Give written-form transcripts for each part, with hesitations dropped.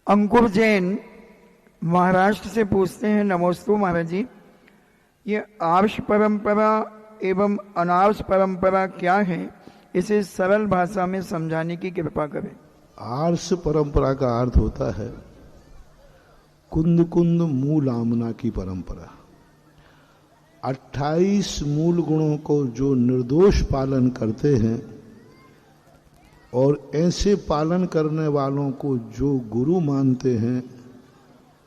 अंकुर जैन महाराष्ट्र से पूछते हैं, नमोस्तु महाराज जी, ये आर्ष परंपरा एवं अनार्ष परंपरा क्या है, इसे सरल भाषा में समझाने की कृपा करें। आर्ष परंपरा का अर्थ होता है कुंद कुंद मूल आमना की परंपरा। 28 मूल गुणों को जो निर्दोष पालन करते हैं और ऐसे पालन करने वालों को जो गुरु मानते हैं,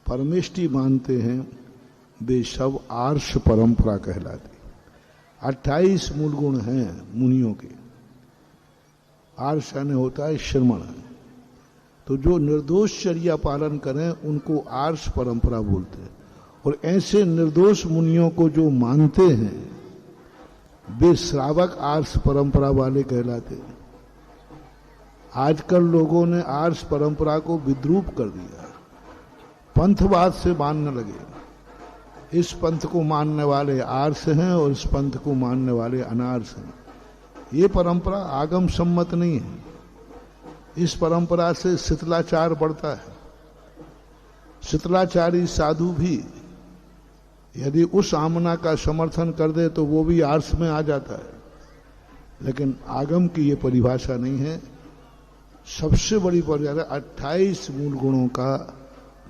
परमेष्टि मानते हैं, वे सब आर्ष परंपरा कहलाती। 28 मूल गुण हैं मुनियों के। आर्ष यानी होता है श्रमण। तो जो निर्दोष चर्या पालन करें उनको आर्ष परंपरा बोलते हैं। और ऐसे निर्दोष मुनियों को जो मानते हैं वे श्रावक आर्ष परंपरा वाले कहलाते हैं। आजकल लोगों ने आर्ष परंपरा को विद्रूप कर दिया, पंथवाद से मानने लगे। इस पंथ को मानने वाले आर्ष हैं और इस पंथ को मानने वाले अनार्ष हैं। ये परंपरा आगम सम्मत नहीं है। इस परंपरा से शीतलाचार बढ़ता है। शीतलाचारी साधु भी यदि उस आमना का समर्थन कर दे तो वो भी आर्ष में आ जाता है। लेकिन आगम की ये परिभाषा नहीं है। सबसे बड़ी परिभाषा 28 मूल गुणों का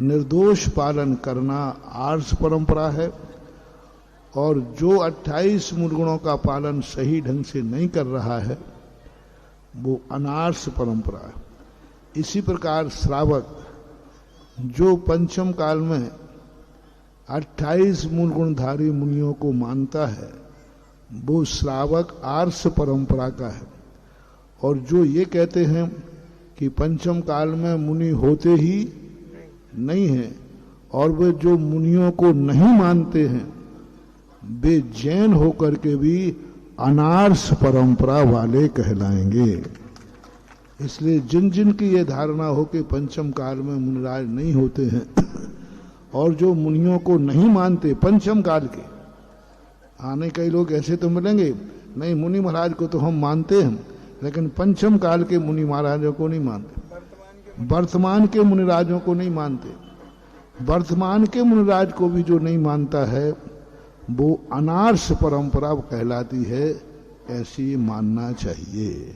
निर्दोष पालन करना आर्ष परंपरा है। और जो 28 मूल गुणों का पालन सही ढंग से नहीं कर रहा है वो अनार्ष परंपरा है। इसी प्रकार श्रावक जो पंचम काल में 28 मूल गुणधारी मुनियों को मानता है वो श्रावक आर्ष परंपरा का है। और जो ये कहते हैं कि पंचम काल में मुनि होते ही नहीं है और वे जो मुनियों को नहीं मानते हैं वे जैन होकर के भी अनार्ष परंपरा वाले कहलाएंगे। इसलिए जिन जिन की ये धारणा हो कि पंचम काल में मुनिराज नहीं होते हैं और जो मुनियों को नहीं मानते पंचम काल के, आने कई लोग ऐसे तो मिलेंगे, नहीं मुनि महाराज को तो हम मानते हैं लेकिन पंचम काल के मुनि महाराजों को नहीं मानते, वर्तमान के मुनिराजों को नहीं मानते। वर्तमान के मुनिराज को भी जो नहीं मानता है वो अनार्ष परंपरा कहलाती है। ऐसी मानना चाहिए।